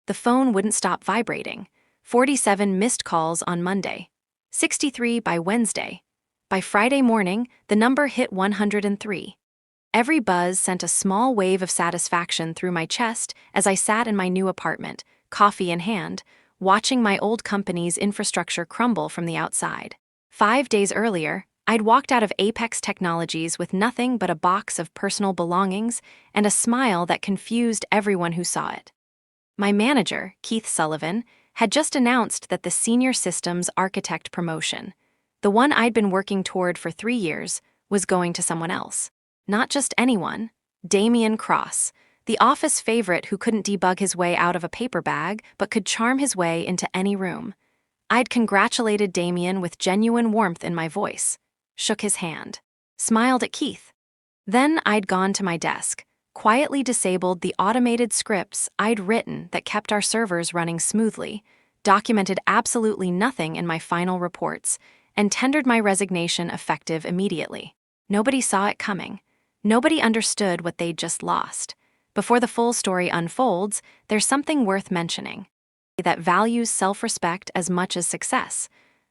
The phone wouldn't stop vibrating. 47 missed calls on Monday. 63 by Wednesday. By Friday morning, the number hit 103. Every buzz sent a small wave of satisfaction through my chest as I sat in my new apartment, coffee in hand, watching my old company's infrastructure crumble from the outside. 5 days earlier, I'd walked out of Apex Technologies with nothing but a box of personal belongings and a smile that confused everyone who saw it. My manager, Keith Sullivan, had just announced that the senior systems architect promotion, the one I'd been working toward for 3 years, was going to someone else. Not just anyone, Damian Cross, the office favorite who couldn't debug his way out of a paper bag but could charm his way into any room. I'd congratulated Damian with genuine warmth in my voice, shook his hand, smiled at Keith. Then I'd gone to my desk, quietly disabled the automated scripts I'd written that kept our servers running smoothly, documented absolutely nothing in my final reports, and tendered my resignation effective immediately. Nobody saw it coming. Nobody understood what they'd just lost. Before the full story unfolds, there's something worth mentioning that values self-respect as much as success.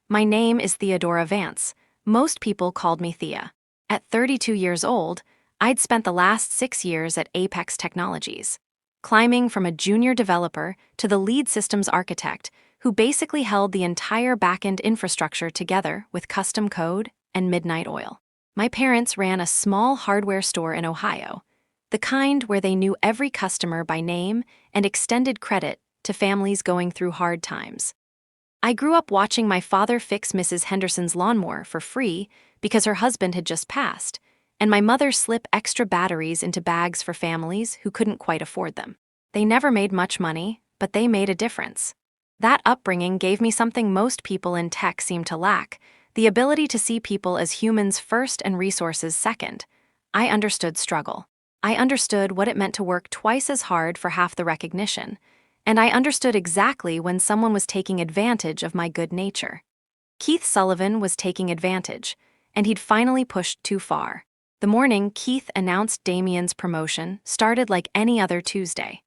My name is Theodora Vance. Most people called me Thea. At 32 years old, I'd spent the last 6 years at Apex Technologies, climbing from a junior developer to the lead systems architect who basically held the entire backend infrastructure together with custom code and midnight oil. My parents ran a small hardware store in Ohio, the kind where they knew every customer by name and extended credit to families going through hard times. I grew up watching my father fix Mrs. Henderson's lawnmower for free because her husband had just passed, and my mother slip extra batteries into bags for families who couldn't quite afford them. They never made much money, but they made a difference. That upbringing gave me something most people in tech seem to lack: the ability to see people as humans first and resources second. I understood struggle. I understood what it meant to work twice as hard for half the recognition. And I understood exactly when someone was taking advantage of my good nature. Keith Sullivan was taking advantage, and he'd finally pushed too far. The morning Keith announced Damian's promotion started like any other Tuesday.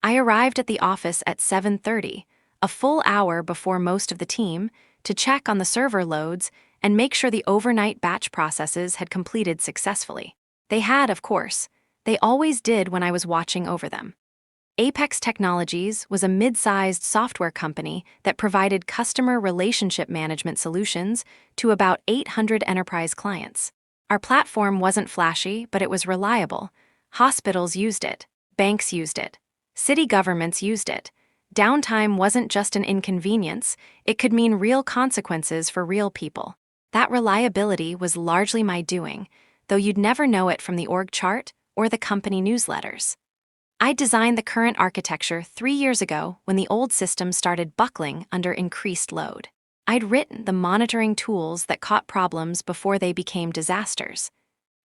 I arrived at the office at 7:30, a full hour before most of the team, to check on the server loads and make sure the overnight batch processes had completed successfully. They had, of course. They always did when I was watching over them. Apex Technologies was a mid-sized software company that provided customer relationship management solutions to about 800 enterprise clients. Our platform wasn't flashy, but it was reliable. Hospitals used it. Banks used it. City governments used it. Downtime wasn't just an inconvenience, it could mean real consequences for real people. That reliability was largely my doing, though you'd never know it from the org chart or the company newsletters. I designed the current architecture 3 years ago when the old system started buckling under increased load. I'd written the monitoring tools that caught problems before they became disasters.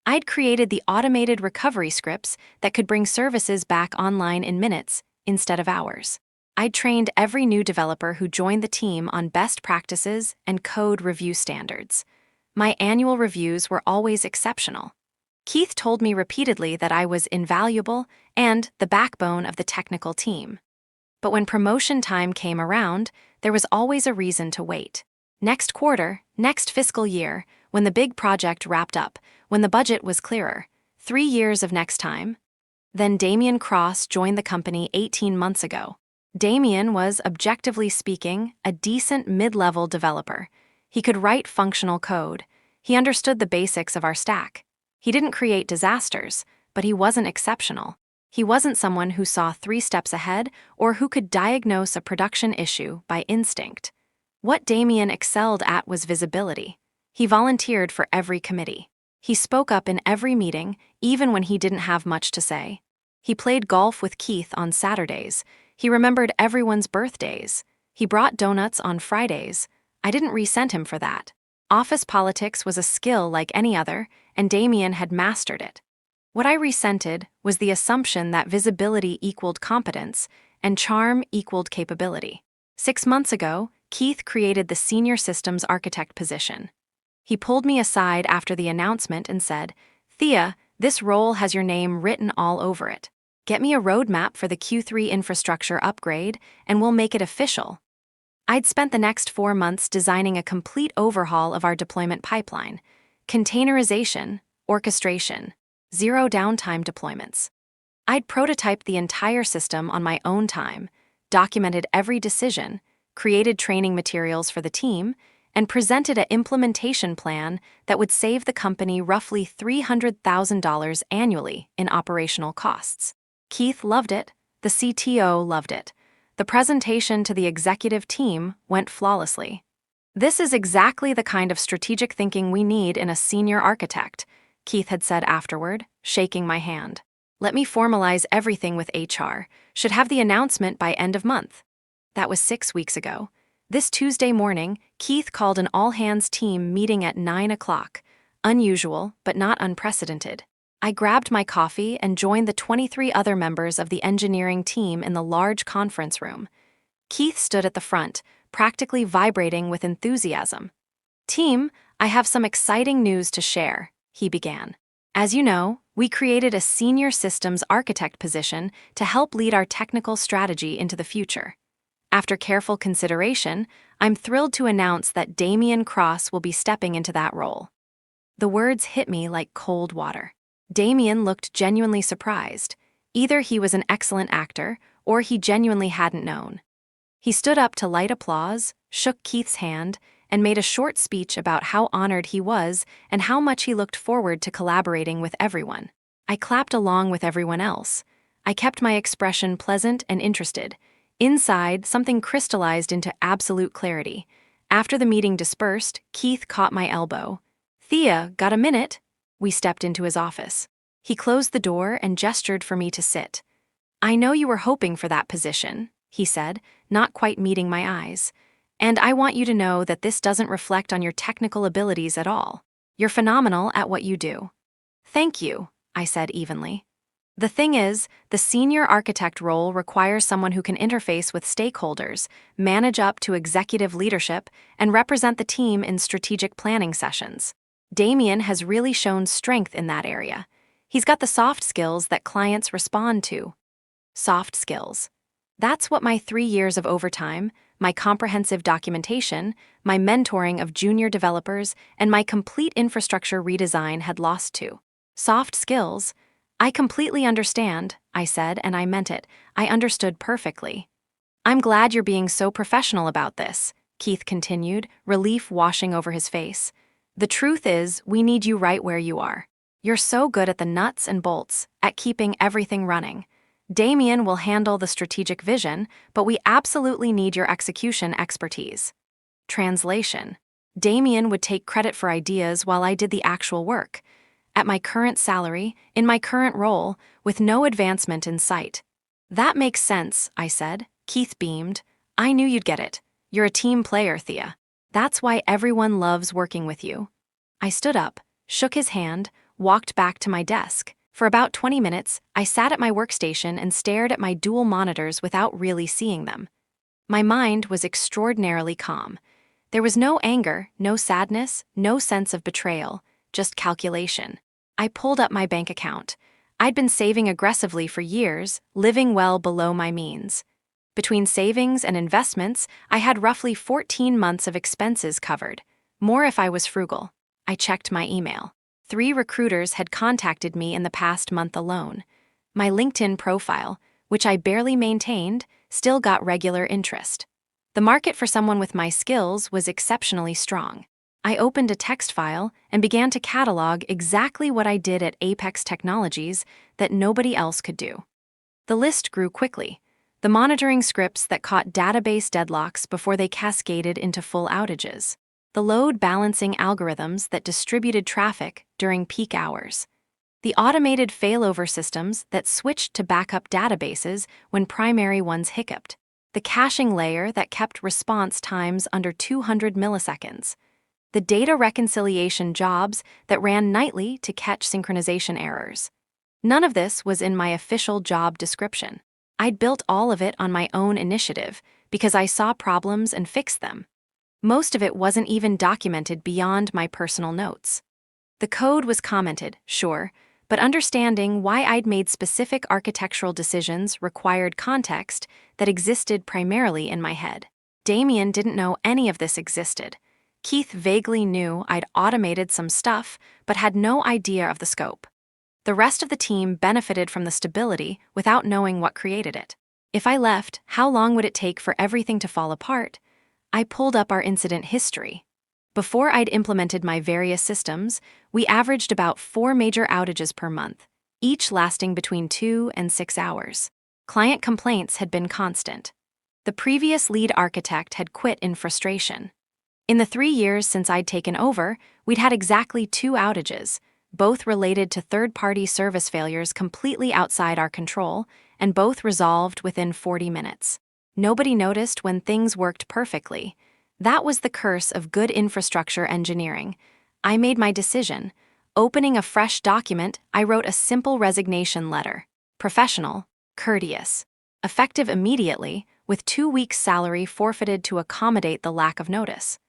I'd created the automated recovery scripts that could bring services back online in minutes instead of hours. I'd trained every new developer who joined the team on best practices and code review standards. My annual reviews were always exceptional. Keith told me repeatedly that I was invaluable and the backbone of the technical team. But when promotion time came around, there was always a reason to wait. Next quarter, next fiscal year, when the big project wrapped up, when the budget was clearer, 3 years of next time. Then Damian Cross joined the company 18 months ago. Damian was, objectively speaking, a decent mid-level developer. He could write functional code. He understood the basics of our stack. He didn't create disasters, but he wasn't exceptional. He wasn't someone who saw 3 steps ahead or who could diagnose a production issue by instinct. What Damian excelled at was visibility. He volunteered for every committee. He spoke up in every meeting, even when he didn't have much to say. He played golf with Keith on Saturdays. He remembered everyone's birthdays. He brought donuts on Fridays. I didn't resent him for that. Office politics was a skill like any other, and Damian had mastered it. What I resented was the assumption that visibility equaled competence and charm equaled capability. 6 months ago, Keith created the senior systems architect position. He pulled me aside after the announcement and said, "Thea, this role has your name written all over it. Get me a roadmap for the Q3 infrastructure upgrade, and we'll make it official. I'd spent the next 4 months designing a complete overhaul of our deployment pipeline: containerization, orchestration, zero downtime deployments. I'd prototyped the entire system on my own time, documented every decision, created training materials for the team, and presented an implementation plan that would save the company roughly $300,000 annually in operational costs. Keith loved it. The CTO loved it. The presentation to the executive team went flawlessly. "This is exactly the kind of strategic thinking we need in a senior architect," Keith had said afterward, shaking my hand. "Let me formalize everything with HR. Should have the announcement by end of month." That was 6 weeks ago. This Tuesday morning, Keith called an all-hands team meeting at 9 o'clock. Unusual, but not unprecedented. I grabbed my coffee and joined the 23 other members of the engineering team in the large conference room. Keith stood at the front, practically vibrating with enthusiasm. "Team, I have some exciting news to share," he began. "As you know, we created a senior systems architect position to help lead our technical strategy into the future. After careful consideration, I'm thrilled to announce that Damian Cross will be stepping into that role." The words hit me like cold water. Damian looked genuinely surprised. Either he was an excellent actor, or he genuinely hadn't known. He stood up to light applause, shook Keith's hand, and made a short speech about how honored he was and how much he looked forward to collaborating with everyone. I clapped along with everyone else. I kept my expression pleasant and interested. Inside, something crystallized into absolute clarity. After the meeting dispersed, Keith caught my elbow. "Thea, got a minute?" We stepped into his office. He closed the door and gestured for me to sit. "I know you were hoping for that position," he said, not quite meeting my eyes. "And I want you to know that this doesn't reflect on your technical abilities at all. You're phenomenal at what you do." "Thank you," I said evenly. "The thing is, the senior architect role requires someone who can interface with stakeholders, manage up to executive leadership, and represent the team in strategic planning sessions. Damian has really shown strength in that area. He's got the soft skills that clients respond to." Soft skills. That's what my 3 years of overtime, my comprehensive documentation, my mentoring of junior developers, and my complete infrastructure redesign had lost to. Soft skills. "I completely understand," I said, and I meant it. I understood perfectly. "I'm glad you're being so professional about this," Keith continued, relief washing over his face. "The truth is, we need you right where you are. You're so good at the nuts and bolts, at keeping everything running. Damian will handle the strategic vision, but we absolutely need your execution expertise." Translation. Damian would take credit for ideas while I did the actual work. At my current salary, in my current role, with no advancement in sight. "That makes sense," I said. Keith beamed. "I knew you'd get it. You're a team player, Thea. That's why everyone loves working with you." I stood up, shook his hand, walked back to my desk. For about 20 minutes, I sat at my workstation and stared at my dual monitors without really seeing them. My mind was extraordinarily calm. There was no anger, no sadness, no sense of betrayal, just calculation. I pulled up my bank account. I'd been saving aggressively for years, living well below my means. Between savings and investments, I had roughly 14 months of expenses covered, more if I was frugal. I checked my email. 3 recruiters had contacted me in the past month alone. My LinkedIn profile, which I barely maintained, still got regular interest. The market for someone with my skills was exceptionally strong. I opened a text file and began to catalog exactly what I did at Apex Technologies that nobody else could do. The list grew quickly. The monitoring scripts that caught database deadlocks before they cascaded into full outages. The load balancing algorithms that distributed traffic during peak hours. The automated failover systems that switched to backup databases when primary ones hiccuped. The caching layer that kept response times under 200 milliseconds. The data reconciliation jobs that ran nightly to catch synchronization errors. None of this was in my official job description. I'd built all of it on my own initiative because I saw problems and fixed them. Most of it wasn't even documented beyond my personal notes. The code was commented, sure, but understanding why I'd made specific architectural decisions required context that existed primarily in my head. Damien didn't know any of this existed. Keith vaguely knew I'd automated some stuff, but had no idea of the scope. The rest of the team benefited from the stability without knowing what created it. If I left, how long would it take for everything to fall apart? I pulled up our incident history. Before I'd implemented my various systems, we averaged about 4 major outages per month, each lasting between 2 and 6 hours. Client complaints had been constant. The previous lead architect had quit in frustration. In the 3 years since I'd taken over, we'd had exactly 2 outages, both related to third-party service failures completely outside our control, and both resolved within 40 minutes. Nobody noticed when things worked perfectly. That was the curse of good infrastructure engineering. I made my decision. Opening a fresh document, I wrote a simple resignation letter. Professional, courteous. Effective immediately, with 2 weeks' salary forfeited to accommodate the lack of notice.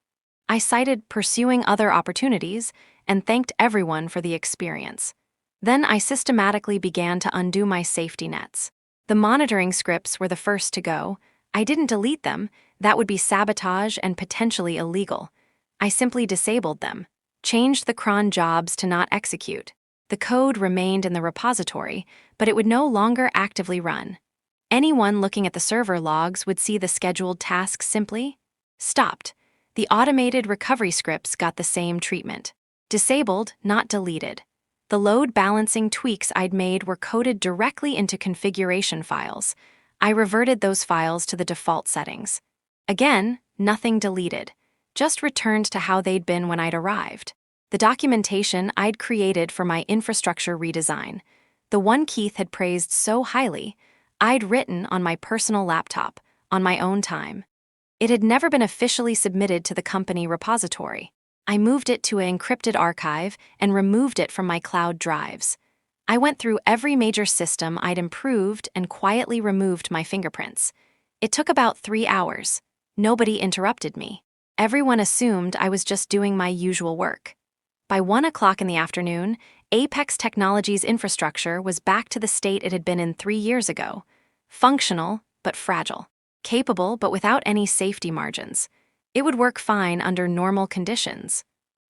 I cited pursuing other opportunities and thanked everyone for the experience. Then I systematically began to undo my safety nets. The monitoring scripts were the first to go. I didn't delete them. That would be sabotage and potentially illegal. I simply disabled them, changed the cron jobs to not execute. The code remained in the repository, but it would no longer actively run. Anyone looking at the server logs would see the scheduled tasks simply stopped. The automated recovery scripts got the same treatment. Disabled, not deleted. The load balancing tweaks I'd made were coded directly into configuration files. I reverted those files to the default settings. Again, nothing deleted, just returned to how they'd been when I'd arrived. The documentation I'd created for my infrastructure redesign, the one Keith had praised so highly, I'd written on my personal laptop, on my own time. It had never been officially submitted to the company repository. I moved it to an encrypted archive and removed it from my cloud drives. I went through every major system I'd improved and quietly removed my fingerprints. It took about 3 hours. Nobody interrupted me. Everyone assumed I was just doing my usual work. By 1 o'clock in the afternoon, Apex Technologies' infrastructure was back to the state it had been in 3 years ago. Functional, but fragile. Capable, but without any safety margins. It would work fine under normal conditions.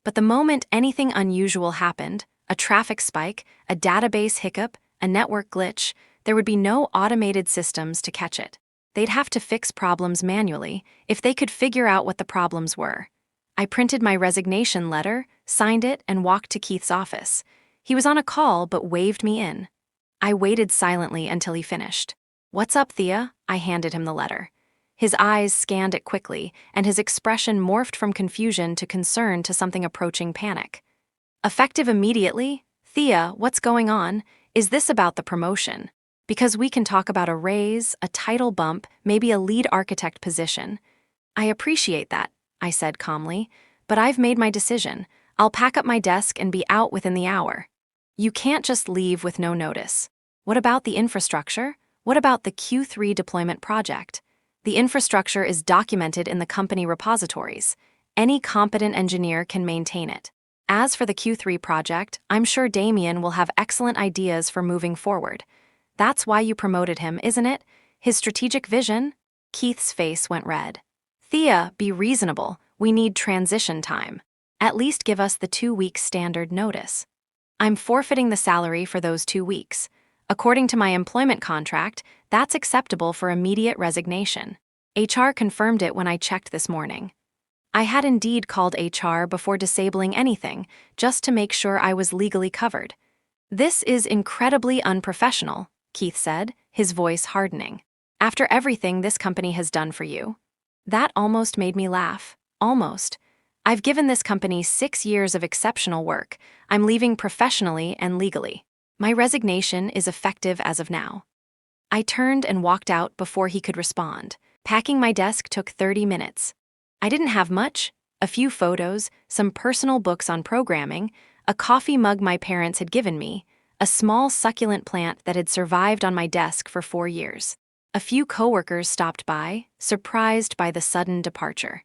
But the moment anything unusual happened, a traffic spike, a database hiccup, a network glitch, there would be no automated systems to catch it. They'd have to fix problems manually if they could figure out what the problems were. I printed my resignation letter, signed it, and walked to Keith's office. He was on a call but waved me in. I waited silently until he finished. "What's up, Thea?" I handed him the letter. His eyes scanned it quickly, and his expression morphed from confusion to concern to something approaching panic. "Effective immediately? Thea, what's going on? Is this about the promotion? Because we can talk about a raise, a title bump, maybe a lead architect position." "I appreciate that," I said calmly, "but I've made my decision. I'll pack up my desk and be out within the hour." "You can't just leave with no notice." "What about the infrastructure? What about the Q3 deployment project?" "The infrastructure is documented in the company repositories. Any competent engineer can maintain it. As for the Q3 project, I'm sure Damien will have excellent ideas for moving forward. That's why you promoted him, isn't it? His strategic vision?" Keith's face went red. "Thea, be reasonable. We need transition time. At least give us the 2-week standard notice." "I'm forfeiting the salary for those 2 weeks. According to my employment contract, that's acceptable for immediate resignation. HR confirmed it when I checked this morning." I had indeed called HR before disabling anything, just to make sure I was legally covered. "This is incredibly unprofessional," Keith said, his voice hardening. "After everything this company has done for you." That almost made me laugh. Almost. I've given this company 6 years of exceptional work. I'm leaving professionally and legally. My resignation is effective as of now. I turned and walked out before he could respond. Packing my desk took 30 minutes. I didn't have much: a few photos, some personal books on programming, a coffee mug my parents had given me, a small succulent plant that had survived on my desk for 4 years. A few coworkers stopped by, surprised by the sudden departure.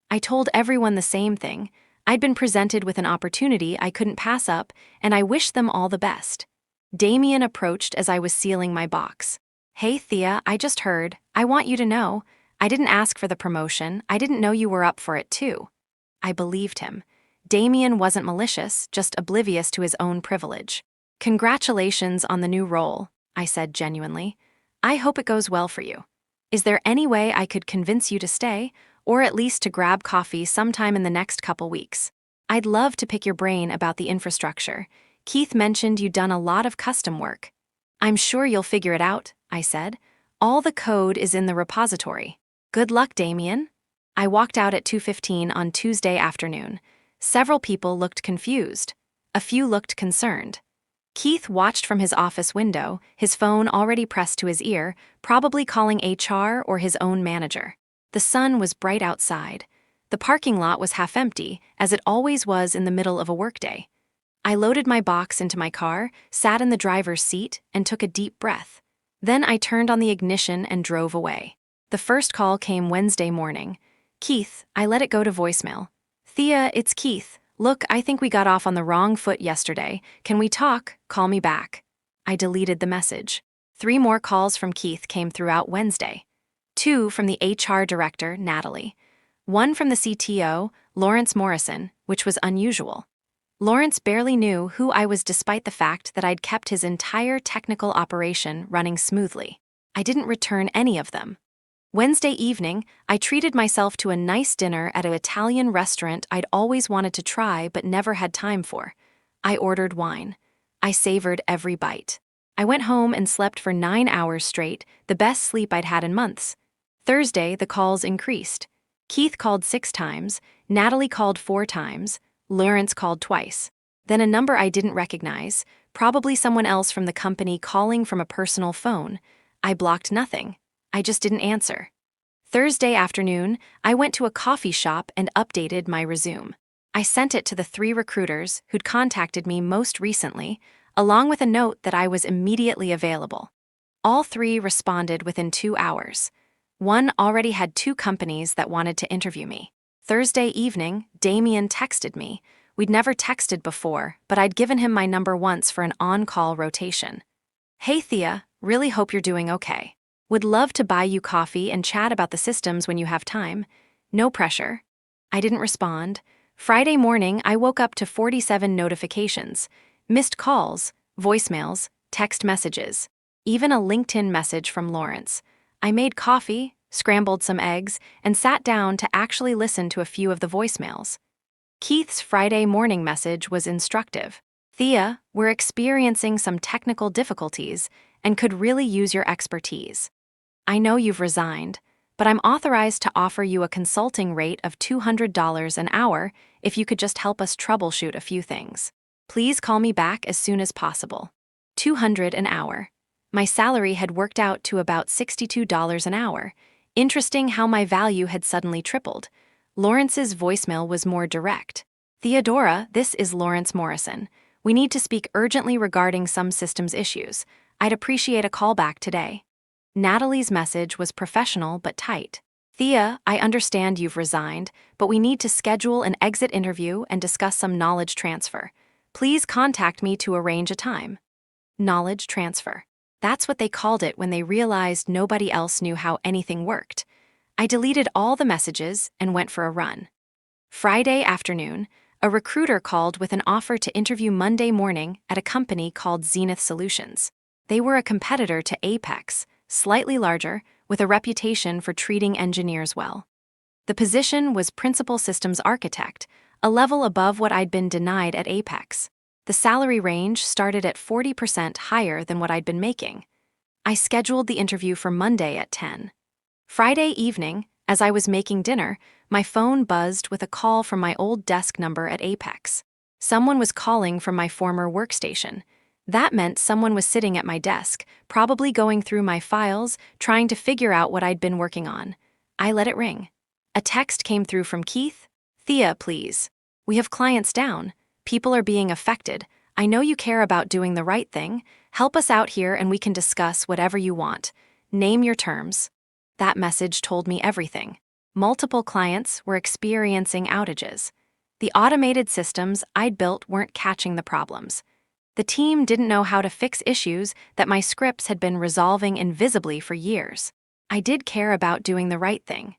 I told everyone the same thing. I'd been presented with an opportunity I couldn't pass up, and I wished them all the best. Damien approached as I was sealing my box. "Hey Thea, I just heard. I want you to know. I didn't ask for the promotion. I didn't know you were up for it too." I believed him. Damien wasn't malicious, just oblivious to his own privilege. "Congratulations on the new role," I said genuinely. "I hope it goes well for you. Is there any way I could convince you to stay, or at least to grab coffee sometime in the next couple weeks? I'd love to pick your brain about the infrastructure. Keith mentioned you'd done a lot of custom work." "I'm sure you'll figure it out," I said. "All the code is in the repository." "Good luck, Damien." I walked out at 2:15 on Tuesday afternoon. Several people looked confused. A few looked concerned. Keith watched from his office window, his phone already pressed to his ear, probably calling HR or his own manager. The sun was bright outside. The parking lot was half empty, as it always was in the middle of a workday. I loaded my box into my car, sat in the driver's seat, and took a deep breath. Then I turned on the ignition and drove away. The first call came Wednesday morning. "Keith," I let it go to voicemail. "Thea, it's Keith. Look, I think we got off on the wrong foot yesterday. Can we talk? Call me back." I deleted the message. 3 more calls from Keith came throughout Wednesday. 2 from the HR director, Natalie. 1 from the CTO, Lawrence Morrison, which was unusual. Lawrence barely knew who I was despite the fact that I'd kept his entire technical operation running smoothly. I didn't return any of them. Wednesday evening, I treated myself to a nice dinner at an Italian restaurant I'd always wanted to try but never had time for. I ordered wine. I savored every bite. I went home and slept for 9 hours straight, the best sleep I'd had in months. Thursday, the calls increased. Keith called 6 times, Natalie called 4 times, Lawrence called twice. Then a number I didn't recognize, probably someone else from the company calling from a personal phone. I blocked nothing. I just didn't answer. Thursday afternoon, I went to a coffee shop and updated my resume. I sent it to the 3 recruiters who'd contacted me most recently, along with a note that I was immediately available. All 3 responded within 2 hours. One already had 2 companies that wanted to interview me. Thursday evening, Damien texted me. We'd never texted before, but I'd given him my number once for an on-call rotation. "Hey Thea, really hope you're doing okay. Would love to buy you coffee and chat about the systems when you have time. No pressure." I didn't respond. Friday morning, I woke up to 47 notifications, missed calls, voicemails, text messages, even a LinkedIn message from Lawrence. I made coffee, scrambled some eggs, and sat down to actually listen to a few of the voicemails. Keith's Friday morning message was instructive. "Thea, we're experiencing some technical difficulties and could really use your expertise. I know you've resigned, but I'm authorized to offer you a consulting rate of $200 an hour if you could just help us troubleshoot a few things. Please call me back as soon as possible." $200 an hour. My salary had worked out to about $62 an hour. Interesting how my value had suddenly tripled. Lawrence's voicemail was more direct. "Theodora, this is Lawrence Morrison. We need to speak urgently regarding some systems issues. I'd appreciate a call back today." Natalie's message was professional but tight. "Thea, I understand you've resigned, but we need to schedule an exit interview and discuss some knowledge transfer. Please contact me to arrange a time." Knowledge transfer. That's what they called it when they realized nobody else knew how anything worked. I deleted all the messages and went for a run. Friday afternoon, a recruiter called with an offer to interview Monday morning at a company called Zenith Solutions. They were a competitor to Apex, slightly larger, with a reputation for treating engineers well. The position was Principal Systems Architect, a level above what I'd been denied at Apex. The salary range started at 40% higher than what I'd been making. I scheduled the interview for Monday at 10. Friday evening, as I was making dinner, my phone buzzed with a call from my old desk number at Apex. Someone was calling from my former workstation. That meant someone was sitting at my desk, probably going through my files, trying to figure out what I'd been working on. I let it ring. A text came through from Keith. "Thea, please. We have clients down. People are being affected. I know you care about doing the right thing. Help us out here and we can discuss whatever you want. Name your terms." That message told me everything. Multiple clients were experiencing outages. The automated systems I'd built weren't catching the problems. The team didn't know how to fix issues that my scripts had been resolving invisibly for years. I did care about doing the right thing.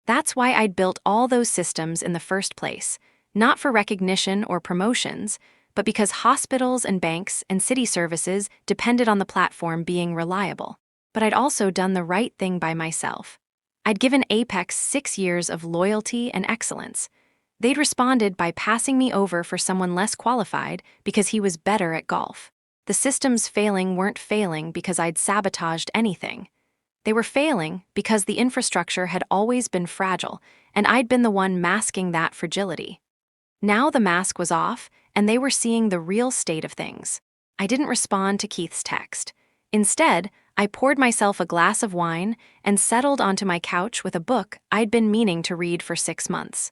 That's why I'd built all those systems in the first place, not for recognition or promotions, but because hospitals and banks and city services depended on the platform being reliable. But I'd also done the right thing by myself. I'd given Apex 6 years of loyalty and excellence. They'd responded by passing me over for someone less qualified because he was better at golf. The systems failing weren't failing because I'd sabotaged anything. They were failing because the infrastructure had always been fragile, and I'd been the one masking that fragility. Now the mask was off, and they were seeing the real state of things. I didn't respond to Keith's text. Instead, I poured myself a glass of wine and settled onto my couch with a book I'd been meaning to read for 6 months.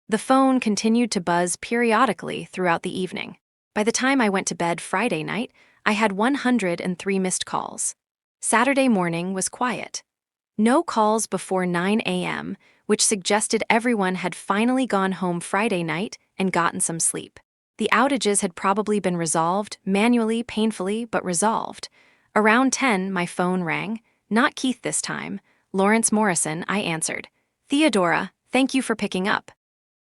The phone continued to buzz periodically throughout the evening. By the time I went to bed Friday night, I had 103 missed calls. Saturday morning was quiet. No calls before 9 a.m., which suggested everyone had finally gone home Friday night and gotten some sleep. The outages had probably been resolved, manually, painfully, but resolved. Around 10, my phone rang. Not Keith this time. Lawrence Morrison, I answered. "Theodora, thank you for picking up."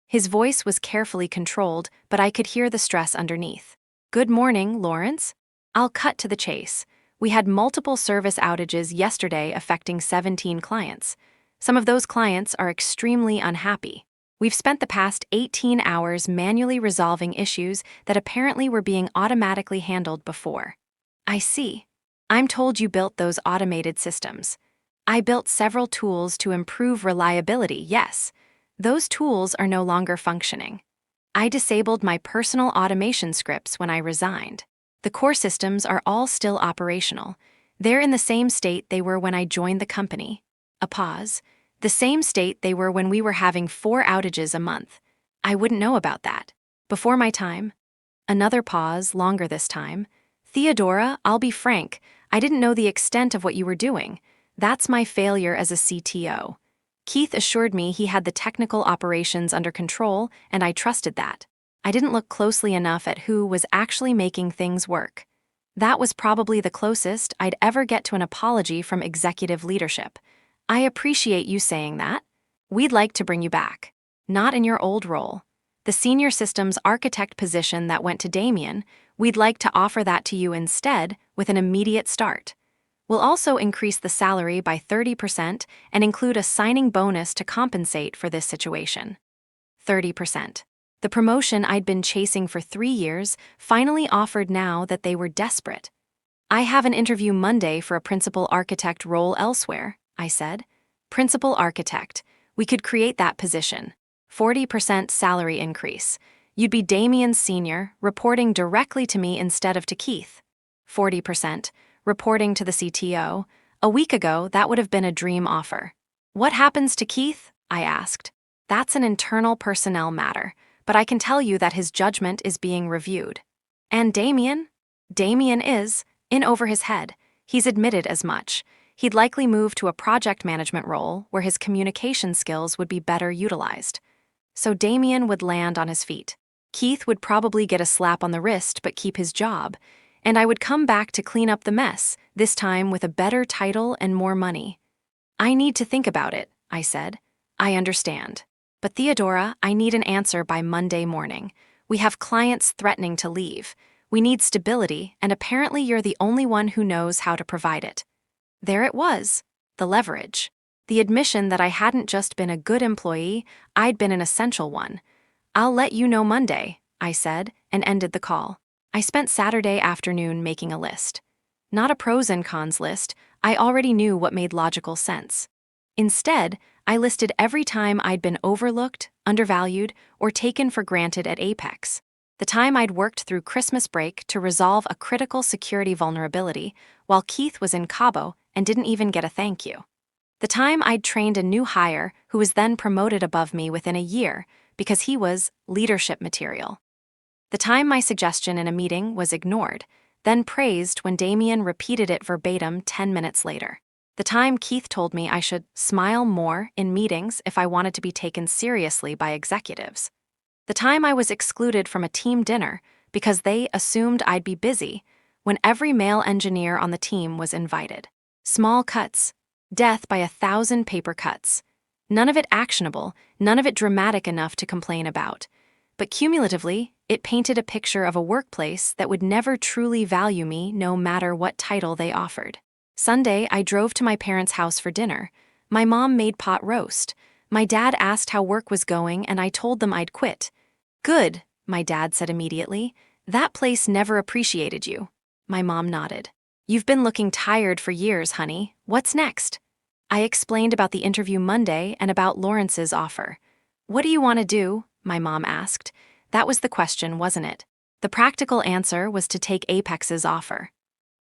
His voice was carefully controlled, but I could hear the stress underneath. "Good morning, Lawrence." I'll cut to the chase. We had multiple service outages yesterday affecting 17 clients. Some of those clients are extremely unhappy. We've spent the past 18 hours manually resolving issues that apparently were being automatically handled before. I see. I'm told you built those automated systems. I built several tools to improve reliability, yes. Those tools are no longer functioning. I disabled my personal automation scripts when I resigned. The core systems are all still operational. They're in the same state they were when I joined the company. A pause. The same state they were when we were having 4 outages a month. I wouldn't know about that. Before my time. Another pause, longer this time. "Theodora, I'll be frank, I didn't know the extent of what you were doing. That's my failure as a CTO. Keith assured me he had the technical operations under control, and I trusted that. I didn't look closely enough at who was actually making things work. That was probably the closest I'd ever get to an apology from executive leadership. I appreciate you saying that. We'd like to bring you back. Not in your old role. The senior systems architect position that went to Damien, we'd like to offer that to you instead with an immediate start. We'll also increase the salary by 30% and include a signing bonus to compensate for this situation." 30%. The promotion I'd been chasing for 3 years finally offered now that they were desperate. "I have an interview Monday for a principal architect role elsewhere," I said. "Principal architect. We could create that position. 40% salary increase. You'd be Damien's senior, reporting directly to me instead of to Keith. 40%. Reporting to the CTO. A week ago, that would have been a dream offer." "What happens to Keith?" I asked. "That's an internal personnel matter, but I can tell you that his judgment is being reviewed." "And Damien?" "Damien is in over his head. He's admitted as much. He'd likely move to a project management role where his communication skills would be better utilized. So Damien would land on his feet. Keith would probably get a slap on the wrist but keep his job, and I would come back to clean up the mess, this time with a better title and more money." "I need to think about it," I said. "I understand. But Theodora, I need an answer by Monday morning. We have clients threatening to leave. We need stability, and apparently you're the only one who knows how to provide it." There it was, the leverage. The admission that I hadn't just been a good employee, I'd been an essential one. "I'll let you know Monday," I said, and ended the call. I spent Saturday afternoon making a list. Not a pros and cons list, I already knew what made logical sense. Instead, I listed every time I'd been overlooked, undervalued, or taken for granted at Apex. The time I'd worked through Christmas break to resolve a critical security vulnerability while Keith was in Cabo and didn't even get a thank you. The time I'd trained a new hire who was then promoted above me within a year because he was leadership material. The time my suggestion in a meeting was ignored, then praised when Damien repeated it verbatim 10 minutes later. The time Keith told me I should smile more in meetings if I wanted to be taken seriously by executives. The time I was excluded from a team dinner because they assumed I'd be busy when every male engineer on the team was invited. Small cuts. Death by 1,000 paper cuts. None of it actionable, none of it dramatic enough to complain about. But cumulatively, it painted a picture of a workplace that would never truly value me no matter what title they offered. Sunday, I drove to my parents' house for dinner. My mom made pot roast. My dad asked how work was going and I told them I'd quit. Good, my dad said immediately. That place never appreciated you. My mom nodded. You've been looking tired for years, honey. What's next? I explained about the interview Monday and about Lawrence's offer. What do you want to do? My mom asked. That was the question, wasn't it? The practical answer was to take Apex's offer.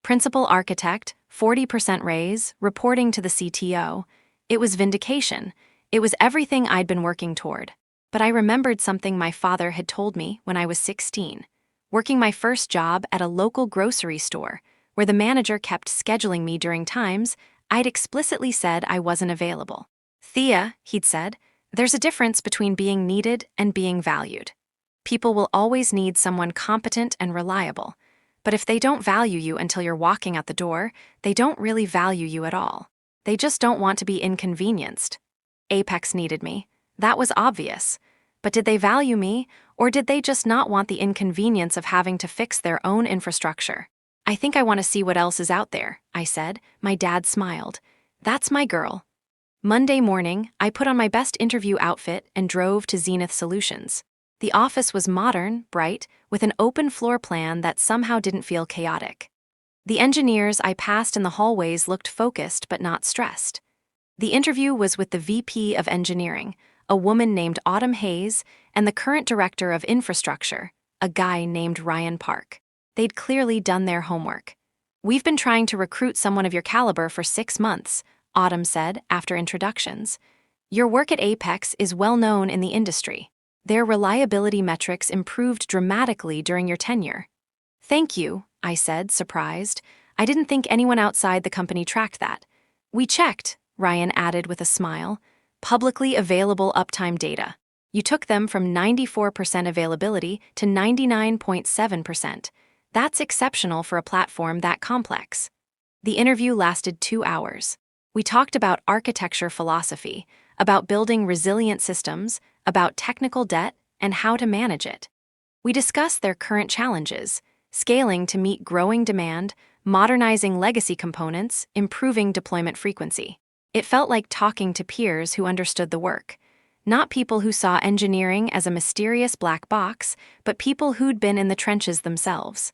Principal architect, 40% raise, reporting to the CTO. It was vindication. It was everything I'd been working toward. But I remembered something my father had told me when I was 16, working my first job at a local grocery store, where the manager kept scheduling me during times I'd explicitly said I wasn't available. Thea, he'd said, there's a difference between being needed and being valued. People will always need someone competent and reliable, but if they don't value you until you're walking out the door, they don't really value you at all. They just don't want to be inconvenienced. Apex needed me. That was obvious. But did they value me, or did they just not want the inconvenience of having to fix their own infrastructure? I think I want to see what else is out there, I said. My dad smiled. That's my girl. Monday morning, I put on my best interview outfit and drove to Zenith Solutions. The office was modern, bright, with an open floor plan that somehow didn't feel chaotic. The engineers I passed in the hallways looked focused but not stressed. The interview was with the VP of Engineering, a woman named Autumn Hayes, and the current director of infrastructure, a guy named Ryan Park. They'd clearly done their homework. We've been trying to recruit someone of your caliber for 6 months, Autumn said after introductions. Your work at Apex is well known in the industry. Their reliability metrics improved dramatically during your tenure. Thank you, I said, surprised. I didn't think anyone outside the company tracked that. We checked, Ryan added with a smile. Publicly available uptime data. You took them from 94% availability to 99.7%. That's exceptional for a platform that complex. The interview lasted 2 hours. We talked about architecture philosophy, about building resilient systems, about technical debt, and how to manage it. We discussed their current challenges, scaling to meet growing demand, modernizing legacy components, improving deployment frequency. It felt like talking to peers who understood the work. Not people who saw engineering as a mysterious black box, but people who'd been in the trenches themselves.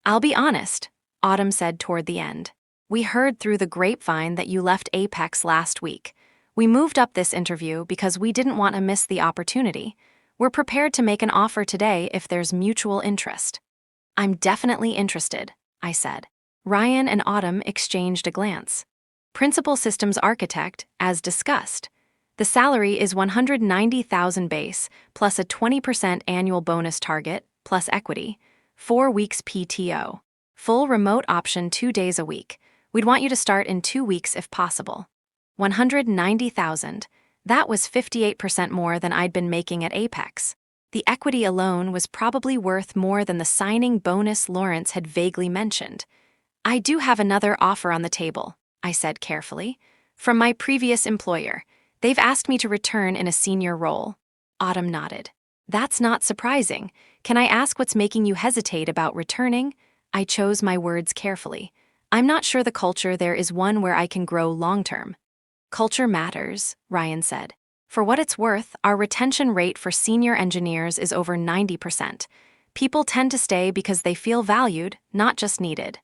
I'll be honest, Autumn said toward the end. We heard through the grapevine that you left Apex last week. We moved up this interview because we didn't want to miss the opportunity. We're prepared to make an offer today if there's mutual interest. I'm definitely interested, I said. Ryan and Autumn exchanged a glance. Principal systems architect, as discussed. The salary is $190,000 base, plus a 20% annual bonus target, plus equity, 4 weeks PTO. Full remote option 2 days a week. We'd want you to start in 2 weeks if possible. $190,000. That was 58% more than I'd been making at Apex. The equity alone was probably worth more than the signing bonus Lawrence had vaguely mentioned. I do have another offer on the table, I said carefully. From my previous employer. They've asked me to return in a senior role. Autumn nodded. That's not surprising. Can I ask what's making you hesitate about returning? I chose my words carefully. I'm not sure the culture there is one where I can grow long-term. Culture matters, Ryan said. For what it's worth, our retention rate for senior engineers is over 90%. People tend to stay because they feel valued, not just needed.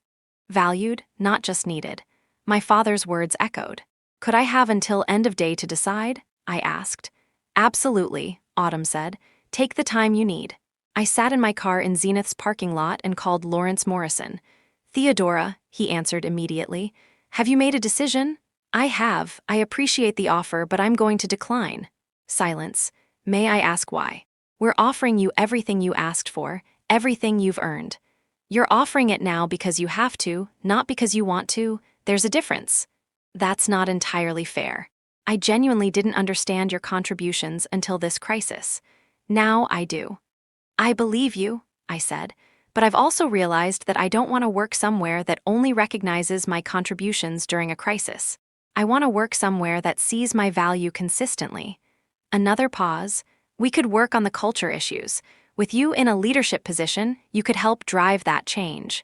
Valued, not just needed. My father's words echoed. Could I have until end of day to decide? I asked. Absolutely, Autumn said. Take the time you need. I sat in my car in Zenith's parking lot and called Lawrence Morrison. Theodora, he answered immediately. Have you made a decision? I have. I appreciate the offer, but I'm going to decline. Silence. May I ask why? We're offering you everything you asked for, everything you've earned. You're offering it now because you have to, not because you want to. There's a difference. That's not entirely fair. I genuinely didn't understand your contributions until this crisis. Now I do. I believe you, I said, but I've also realized that I don't want to work somewhere that only recognizes my contributions during a crisis. I want to work somewhere that sees my value consistently. Another pause. We could work on the culture issues. With you in a leadership position, you could help drive that change.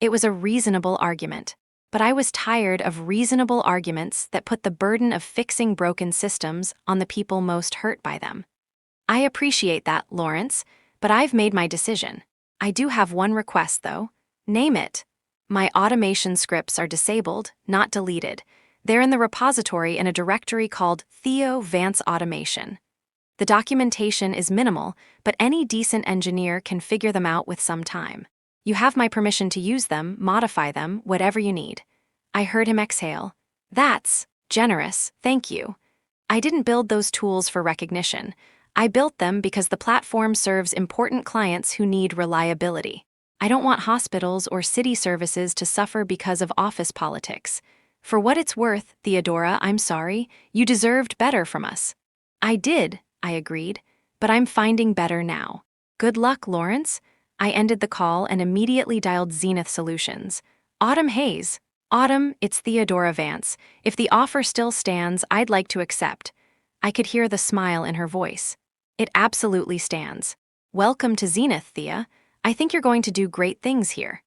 It was a reasonable argument, but I was tired of reasonable arguments that put the burden of fixing broken systems on the people most hurt by them. I appreciate that, Lawrence, but I've made my decision. I do have one request, though. Name it. My automation scripts are disabled, not deleted. They're in the repository in a directory called Theo Vance Automation. The documentation is minimal, but any decent engineer can figure them out with some time. You have my permission to use them, modify them, whatever you need. I heard him exhale. That's generous, thank you. I didn't build those tools for recognition. I built them because the platform serves important clients who need reliability. I don't want hospitals or city services to suffer because of office politics. For what it's worth, Theodora, I'm sorry, you deserved better from us. I did, I agreed, but I'm finding better now. Good luck, Lawrence. I ended the call and immediately dialed Zenith Solutions. Autumn Hayes. Autumn, it's Theodora Vance. If the offer still stands, I'd like to accept. I could hear the smile in her voice. It absolutely stands. Welcome to Zenith, Thea. I think you're going to do great things here.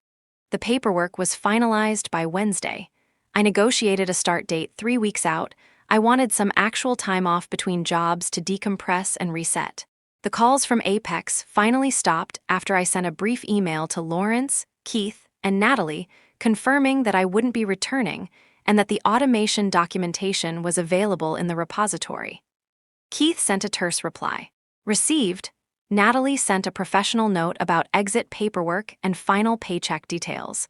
The paperwork was finalized by Wednesday. I negotiated a start date 3 weeks out. I wanted some actual time off between jobs to decompress and reset. The calls from Apex finally stopped after I sent a brief email to Lawrence, Keith, and Natalie confirming that I wouldn't be returning and that the automation documentation was available in the repository. Keith sent a terse reply. Received. Natalie sent a professional note about exit paperwork and final paycheck details.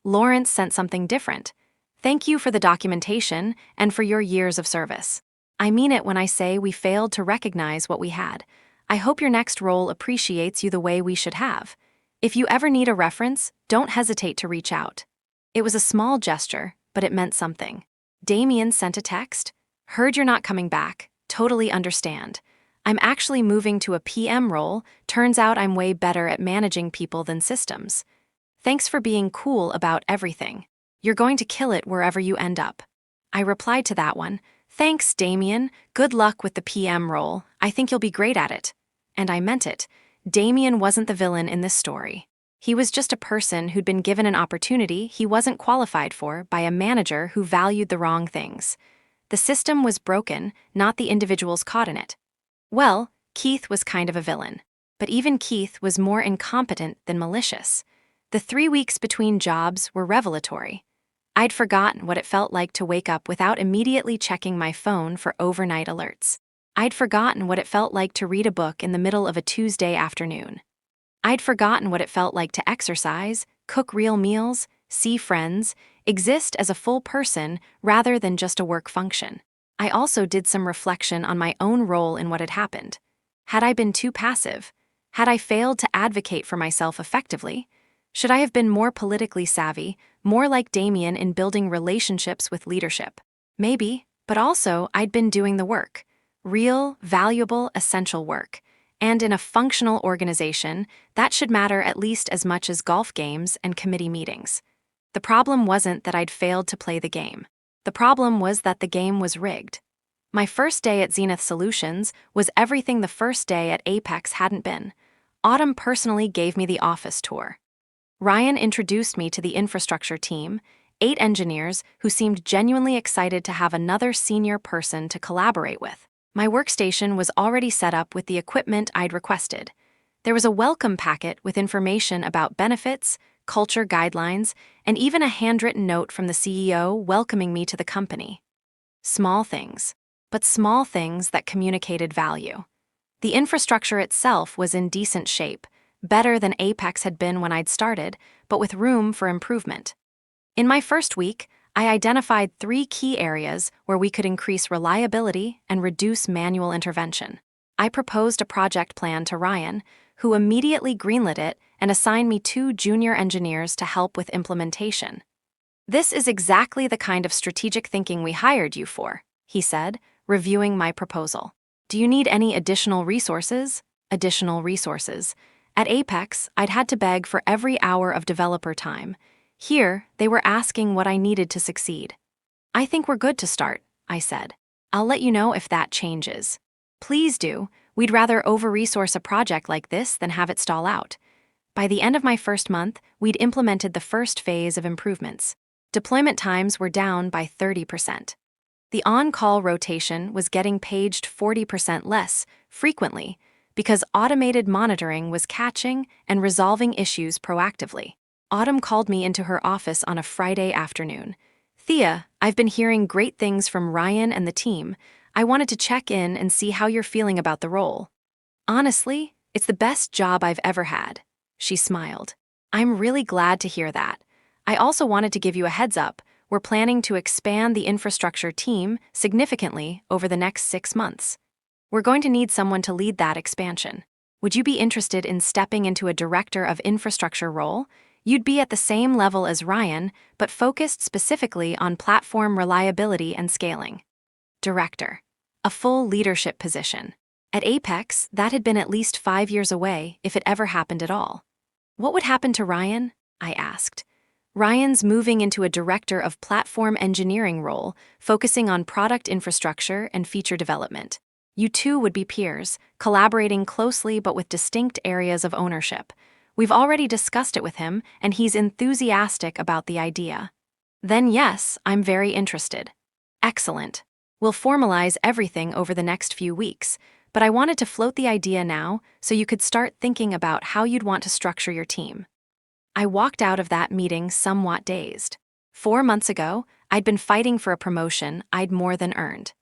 Lawrence sent something different. Thank you for the documentation and for your years of service. I mean it when I say we failed to recognize what we had. I hope your next role appreciates you the way we should have. If you ever need a reference, don't hesitate to reach out. It was a small gesture, but it meant something. Damien sent a text. Heard you're not coming back. Totally understand. I'm actually moving to a PM role. Turns out I'm way better at managing people than systems. Thanks for being cool about everything. You're going to kill it wherever you end up. I replied to that one. Thanks, Damien. Good luck with the PM role. I think you'll be great at it. And I meant it. Damien wasn't the villain in this story. He was just a person who'd been given an opportunity he wasn't qualified for by a manager who valued the wrong things. The system was broken, not the individuals caught in it. Well, Keith was kind of a villain. But even Keith was more incompetent than malicious. The 3 weeks between jobs were revelatory. I'd forgotten what it felt like to wake up without immediately checking my phone for overnight alerts. I'd forgotten what it felt like to read a book in the middle of a Tuesday afternoon. I'd forgotten what it felt like to exercise, cook real meals, see friends, exist as a full person rather than just a work function. I also did some reflection on my own role in what had happened. Had I been too passive? Had I failed to advocate for myself effectively? Should I have been more politically savvy, more like Damien in building relationships with leadership? Maybe, but also I'd been doing the work. Real, valuable, essential work. And in a functional organization, that should matter at least as much as golf games and committee meetings. The problem wasn't that I'd failed to play the game. The problem was that the game was rigged. My first day at Zenith Solutions was everything the first day at Apex hadn't been. Autumn personally gave me the office tour. Ryan introduced me to the infrastructure team, 8 engineers who seemed genuinely excited to have another senior person to collaborate with. My workstation was already set up with the equipment I'd requested. There was a welcome packet with information about benefits, culture guidelines, and even a handwritten note from the CEO welcoming me to the company. Small things, but small things that communicated value. The infrastructure itself was in decent shape, better than Apex had been when I'd started, but with room for improvement. In my first week, I identified 3 key areas where we could increase reliability and reduce manual intervention. I proposed a project plan to Ryan, who immediately greenlit it and assigned me 2 junior engineers to help with implementation. This is exactly the kind of strategic thinking we hired you for, he said, reviewing my proposal. Do you need any additional resources? additional resources. At Apex, I'd had to beg for every hour of developer time. Here, they were asking what I needed to succeed. I think we're good to start, I said. I'll let you know if that changes. Please do. We'd rather over-resource a project like this than have it stall out. By the end of my first month, we'd implemented the first phase of improvements. Deployment times were down by 30%. The on-call rotation was getting paged 40% less frequently because automated monitoring was catching and resolving issues proactively. Autumn called me into her office on a Friday afternoon. "Thea, I've been hearing great things from Ryan and the team. I wanted to check in and see how you're feeling about the role." "Honestly, it's the best job I've ever had." She smiled. "I'm really glad to hear that. I also wanted to give you a heads up. We're planning to expand the infrastructure team significantly over the next 6 months. We're going to need someone to lead that expansion. Would you be interested in stepping into a director of infrastructure role? You'd be at the same level as Ryan, but focused specifically on platform reliability and scaling." Director. A full leadership position. At Apex, that had been at least 5 years away, if it ever happened at all. "What would happen to Ryan?" I asked. "Ryan's moving into a director of platform engineering role, focusing on product infrastructure and feature development. You two would be peers, collaborating closely but with distinct areas of ownership. We've already discussed it with him, and he's enthusiastic about the idea." "Then yes, I'm very interested." "Excellent. We'll formalize everything over the next few weeks, but I wanted to float the idea now so you could start thinking about how you'd want to structure your team." I walked out of that meeting somewhat dazed. 4 months ago, I'd been fighting for a promotion I'd more than earned.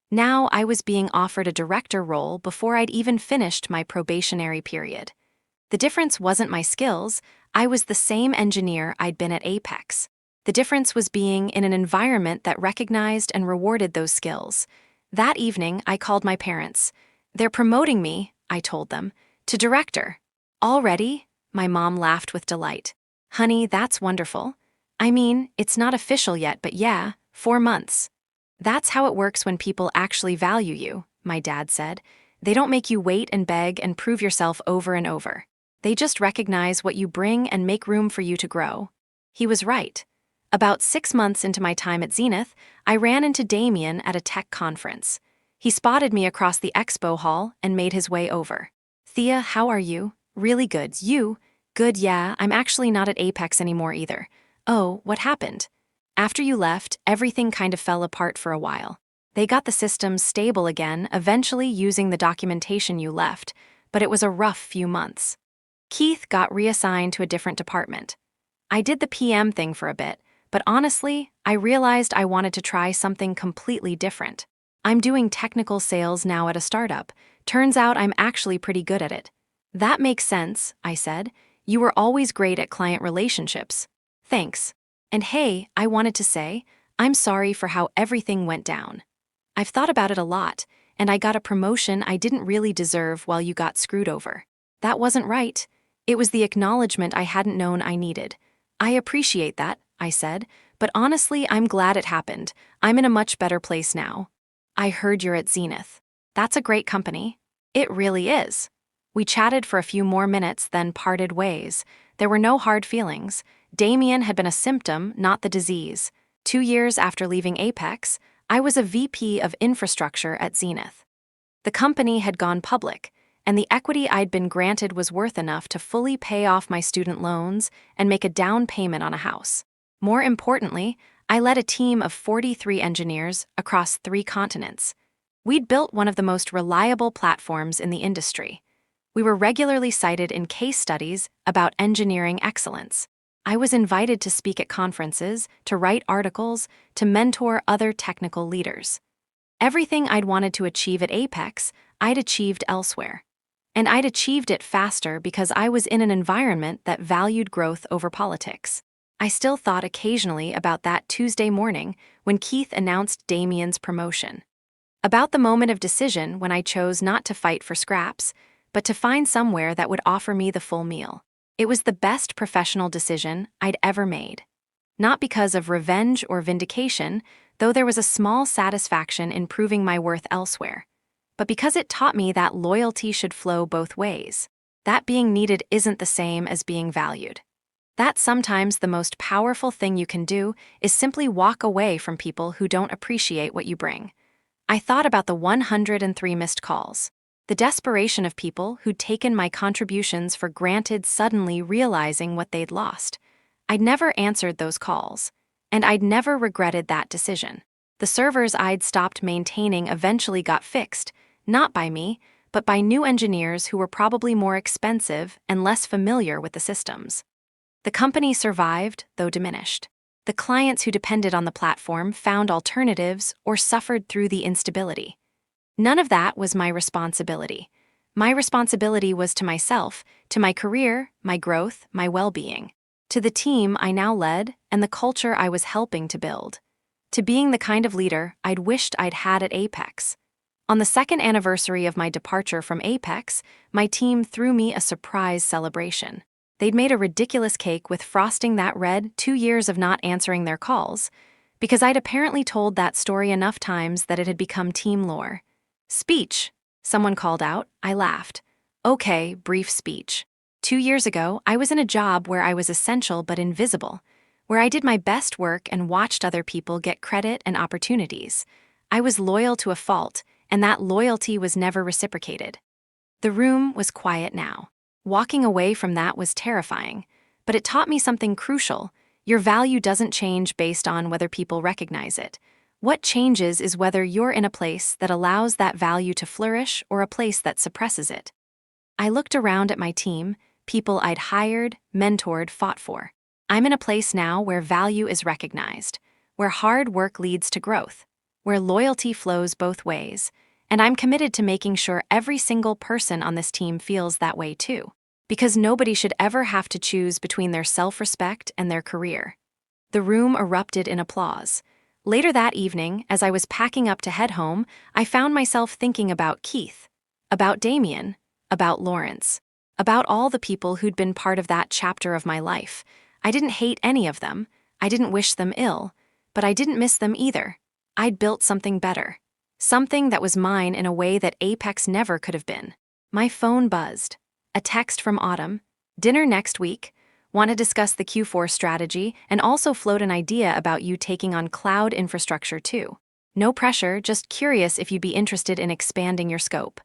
Now I was being offered a director role before I'd even finished my probationary period. The difference wasn't my skills. I was the same engineer I'd been at Apex. The difference was being in an environment that recognized and rewarded those skills. That evening, I called my parents. "They're promoting me," I told them, "to director." "Already?" My mom laughed with delight. "Honey, that's wonderful. I mean, it's not official yet, but yeah, 4 months. "That's how it works when people actually value you," my dad said. "They don't make you wait and beg and prove yourself over and over. They just recognize what you bring and make room for you to grow." He was right. About 6 months into my time at Zenith, I ran into Damien at a tech conference. He spotted me across the expo hall and made his way over. "Thea, how are you?" "Really good. You?" "Good, yeah. I'm actually not at Apex anymore either." "Oh, what happened?" "After you left, everything kind of fell apart for a while. They got the systems stable again, eventually using the documentation you left, but it was a rough few months. Keith got reassigned to a different department. I did the PM thing for a bit, but honestly, I realized I wanted to try something completely different. I'm doing technical sales now at a startup. Turns out I'm actually pretty good at it." "That makes sense," I said. "You were always great at client relationships." "Thanks. And hey, I wanted to say, I'm sorry for how everything went down. I've thought about it a lot, and I got a promotion I didn't really deserve while you got screwed over. That wasn't right. It was the acknowledgement I hadn't known I needed. I appreciate that," I said, "but honestly, I'm glad it happened. I'm in a much better place now." "I heard you're at Zenith. That's a great company." "It really is." We chatted for a few more minutes, then parted ways. There were no hard feelings. Damien had been a symptom, not the disease. 2 years after leaving Apex, I was a VP of infrastructure at Zenith. The company had gone public, and the equity I'd been granted was worth enough to fully pay off my student loans and make a down payment on a house. More importantly, I led a team of 43 engineers across 3 continents. We'd built one of the most reliable platforms in the industry. We were regularly cited in case studies about engineering excellence. I was invited to speak at conferences, to write articles, to mentor other technical leaders. Everything I'd wanted to achieve at Apex, I'd achieved elsewhere. And I'd achieved it faster because I was in an environment that valued growth over politics. I still thought occasionally about that Tuesday morning when Keith announced Damien's promotion. About the moment of decision when I chose not to fight for scraps, but to find somewhere that would offer me the full meal. It was the best professional decision I'd ever made. Not because of revenge or vindication, though there was a small satisfaction in proving my worth elsewhere. but because it taught me that loyalty should flow both ways. That being needed isn't the same as being valued. That sometimes the most powerful thing you can do is simply walk away from people who don't appreciate what you bring. I thought about the 103 missed calls. The desperation of people who'd taken my contributions for granted, suddenly realizing what they'd lost. I'd never answered those calls, and I'd never regretted that decision. The servers I'd stopped maintaining eventually got fixed, not by me, but by new engineers who were probably more expensive and less familiar with the systems. The company survived, though diminished. The clients who depended on the platform found alternatives or suffered through the instability. None of that was my responsibility. My responsibility was to myself, to my career, my growth, my well-being, to the team I now led and the culture I was helping to build, to being the kind of leader I'd wished I'd had at Apex. On the second anniversary of my departure from Apex, my team threw me a surprise celebration. They'd made a ridiculous cake with frosting that read 2 years of not answering their calls, because I'd apparently told that story enough times that it had become team lore. Speech, someone called out. I laughed. Okay, brief speech. 2 years ago, I was in a job where I was essential but invisible, where I did my best work and watched other people get credit and opportunities. I was loyal to a fault, and that loyalty was never reciprocated. The room was quiet now. Walking away from that was terrifying, but it taught me something crucial. Your value doesn't change based on whether people recognize it. What changes is whether you're in a place that allows that value to flourish or a place that suppresses it. I looked around at my team, people I'd hired, mentored, fought for. I'm in a place now where value is recognized, where hard work leads to growth, where loyalty flows both ways, and I'm committed to making sure every single person on this team feels that way too. Because nobody should ever have to choose between their self-respect and their career. The room erupted in applause. Later that evening, as I was packing up to head home, I found myself thinking about Keith, about Damien, about Lawrence, about all the people who'd been part of that chapter of my life. I didn't hate any of them, I didn't wish them ill, but I didn't miss them either. I'd built something better. Something that was mine in a way that Apex never could have been. My phone buzzed. A text from Autumn. Dinner next week. Want to discuss the Q4 strategy and also float an idea about you taking on cloud infrastructure too. No pressure, just curious if you'd be interested in expanding your scope.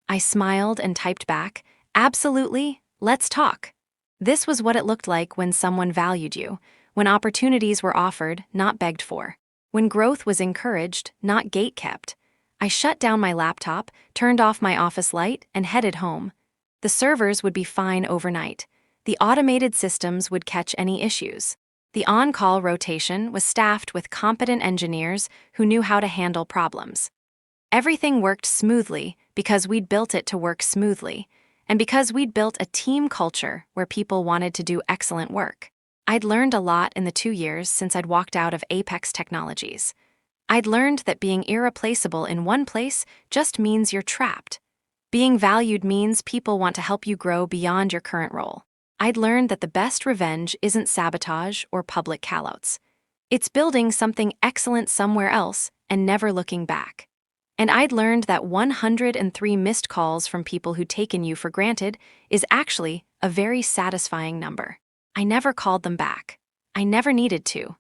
I smiled and typed back, absolutely, let's talk. This was what it looked like when someone valued you, when opportunities were offered, not begged for, when growth was encouraged, not gate-kept. I shut down my laptop, turned off my office light, and headed home. The servers would be fine overnight. The automated systems would catch any issues. The on-call rotation was staffed with competent engineers who knew how to handle problems. Everything worked smoothly because we'd built it to work smoothly, and because we'd built a team culture where people wanted to do excellent work. I'd learned a lot in the 2 years since I'd walked out of Apex Technologies. I'd learned that being irreplaceable in one place just means you're trapped. Being valued means people want to help you grow beyond your current role. I'd learned that the best revenge isn't sabotage or public callouts. It's building something excellent somewhere else and never looking back. And I'd learned that 103 missed calls from people who'd taken you for granted is actually a very satisfying number. I never called them back. I never needed to.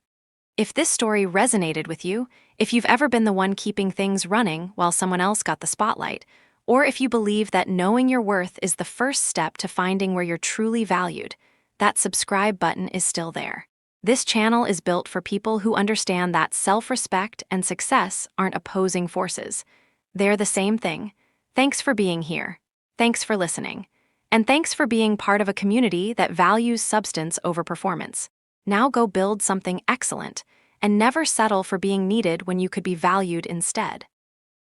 If this story resonated with you, if you've ever been the one keeping things running while someone else got the spotlight, or if you believe that knowing your worth is the first step to finding where you're truly valued, that subscribe button is still there. This channel is built for people who understand that self-respect and success aren't opposing forces. They're the same thing. Thanks for being here. Thanks for listening. And thanks for being part of a community that values substance over performance. Now go build something excellent, and never settle for being needed when you could be valued instead.